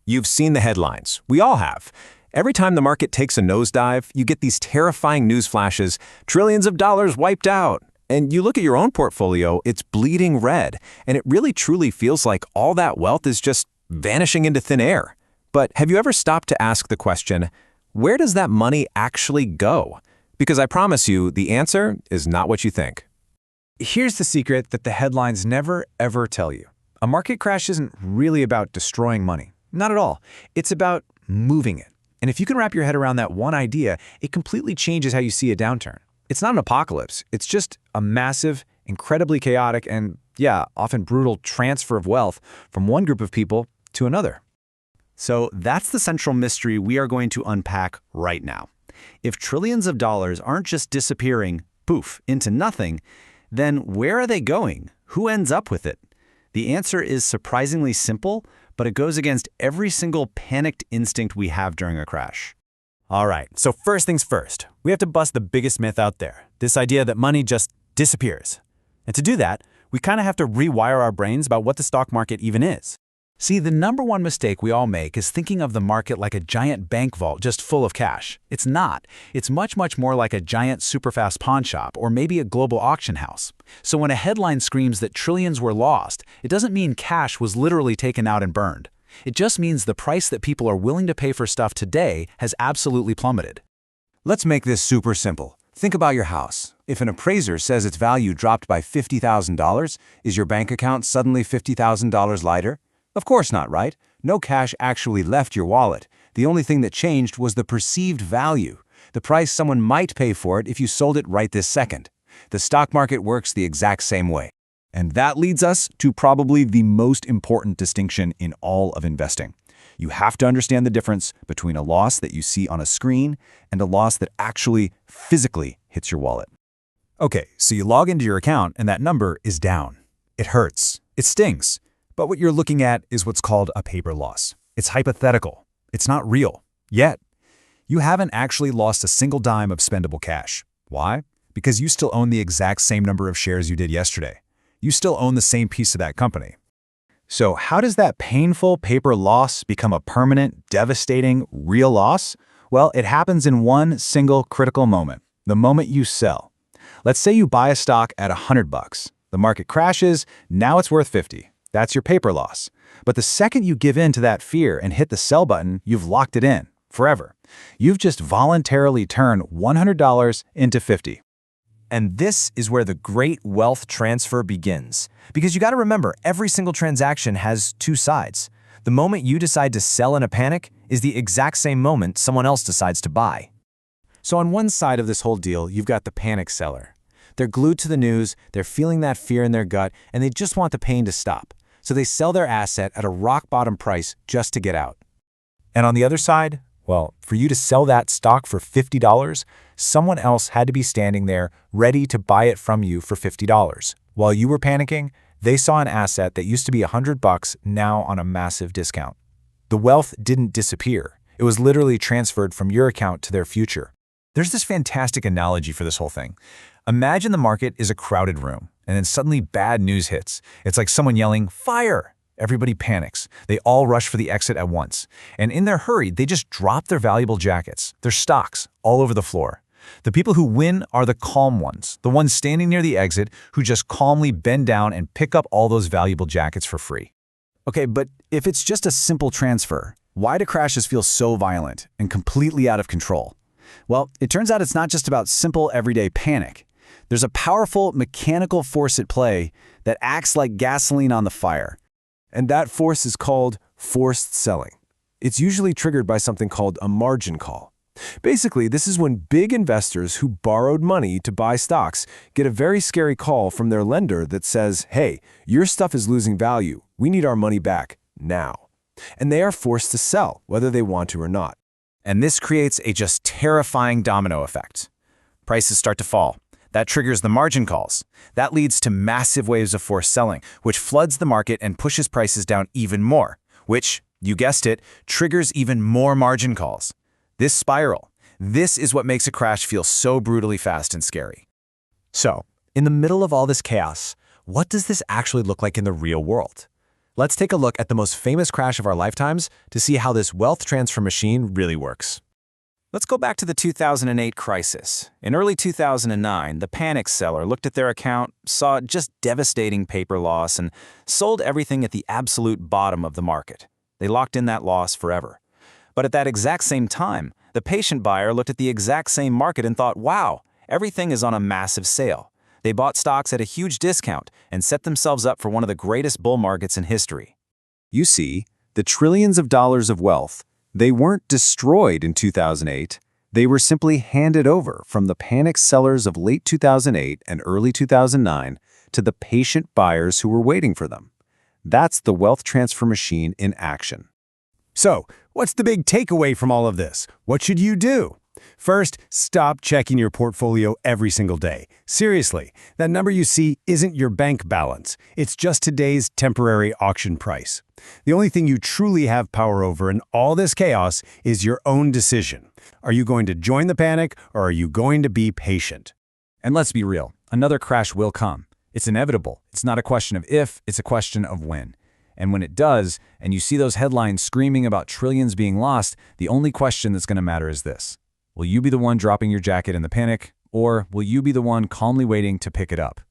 You've seen the headlines. We all have. Every time the market takes a nosedive, you get these terrifying news flashes, trillions of dollars wiped out. And you look at your own portfolio, it's bleeding red, and it really truly feels like all that wealth is just vanishing into thin air. But have you ever stopped to ask the question, where does that money actually go? Because I promise you, the answer is not what you think. Here's the secret that the headlines never, ever tell you. A market crash isn't really about destroying money. Not at all. It's about moving it. And if you can wrap your head around that one idea, it completely changes how you see a downturn. It's not an apocalypse. It's just a massive, incredibly chaotic, and often brutal transfer of wealth from one group of people to another. So that's the central mystery we are going to unpack right now. If trillions of dollars aren't just disappearing, poof, into nothing, then where are they going? Who ends up with it? The answer is surprisingly simple, but it goes against every single panicked instinct we have during a crash. All right, so first things first, we have to bust the biggest myth out there, this idea that money just disappears. And to do that, we kind of have to rewire our brains about what the stock market even is. See, the number one mistake we all make is thinking of the market like a giant bank vault just full of cash. It's not. It's much, much more like a giant superfast pawn shop or maybe a global auction house. So when a headline screams that trillions were lost, it doesn't mean cash was literally taken out and burned. It just means the price that people are willing to pay for stuff today has absolutely plummeted. Let's make this super simple. Think about your house. If an appraiser says its value dropped by $50,000, is your bank account suddenly $50,000 lighter? Of course not, right? No cash actually left your wallet. The only thing that changed was the perceived value, the price someone might pay for it if you sold it right this second. The stock market works the exact same way. And that leads us to probably the most important distinction in all of investing. You have to understand the difference between a loss that you see on a screen and a loss that actually physically hits your wallet. Okay, so you log into your account and that number is down. It hurts. It stings. But what you're looking at is what's called a paper loss. It's hypothetical. It's not real. Yet, you haven't actually lost a single dime of spendable cash. Why? Because you still own the exact same number of shares you did yesterday. You still own the same piece of that company. So how does that painful paper loss become a permanent, devastating, real loss? Well, it happens in one single critical moment, the moment you sell. Let's say you buy a stock at $100. The market crashes, now it's worth $50. That's your paper loss. But the second you give in to that fear and hit the sell button, you've locked it in forever. You've just voluntarily turned $100 into $50. And this is where the great wealth transfer begins. Because you got to remember, every single transaction has two sides. The moment you decide to sell in a panic is the exact same moment someone else decides to buy. So on one side of this whole deal, you've got the panic seller. They're glued to the news, they're feeling that fear in their gut, and they just want the pain to stop. So they sell their asset at a rock-bottom price just to get out. And on the other side, well, for you to sell that stock for $50, someone else had to be standing there ready to buy it from you for $50. While you were panicking, they saw an asset that used to be $100 now on a massive discount. The wealth didn't disappear. It was literally transferred from your account to their future. There's this fantastic analogy for this whole thing. Imagine the market is a crowded room, and then suddenly bad news hits. It's like someone yelling, "Fire!" Everybody panics. They all rush for the exit at once. And in their hurry, they just drop their valuable jackets, their stocks, all over the floor. The people who win are the calm ones, the ones standing near the exit who just calmly bend down and pick up all those valuable jackets for free. Okay, but if it's just a simple transfer, why do crashes feel so violent and completely out of control? Well, it turns out it's not just about simple everyday panic. There's a powerful mechanical force at play that acts like gasoline on the fire. And that force is called forced selling. It's usually triggered by something called a margin call. Basically, this is when big investors who borrowed money to buy stocks get a very scary call from their lender that says, "Hey, your stuff is losing value. We need our money back now." And they are forced to sell, whether they want to or not. And this creates a just terrifying domino effect. Prices start to fall. That triggers the margin calls. That leads to massive waves of forced selling, which floods the market and pushes prices down even more, which, you guessed it, triggers even more margin calls. This spiral, this is what makes a crash feel so brutally fast and scary. So, in the middle of all this chaos, what does this actually look like in the real world? Let's take a look at the most famous crash of our lifetimes to see how this wealth transfer machine really works. Let's go back to the 2008 crisis. In early 2009, the panic seller looked at their account, saw just devastating paper loss, and sold everything at the absolute bottom of the market. They locked in that loss forever. But at that exact same time, the patient buyer looked at the exact same market and thought, wow, everything is on a massive sale. They bought stocks at a huge discount and set themselves up for one of the greatest bull markets in history. You see, the trillions of dollars of wealth, they weren't destroyed in 2008. They were simply handed over from the panic sellers of late 2008 and early 2009 to the patient buyers who were waiting for them. That's the wealth transfer machine in action. So, what's the big takeaway from all of this? What should you do? First, stop checking your portfolio every single day. Seriously, that number you see isn't your bank balance. It's just today's temporary auction price. The only thing you truly have power over in all this chaos is your own decision. Are you going to join the panic, or are you going to be patient? And let's be real, another crash will come. It's inevitable. It's not a question of if, it's a question of when. And when it does, and you see those headlines screaming about trillions being lost, the only question that's going to matter is this. Will you be the one dropping your jacket in the panic, or will you be the one calmly waiting to pick it up?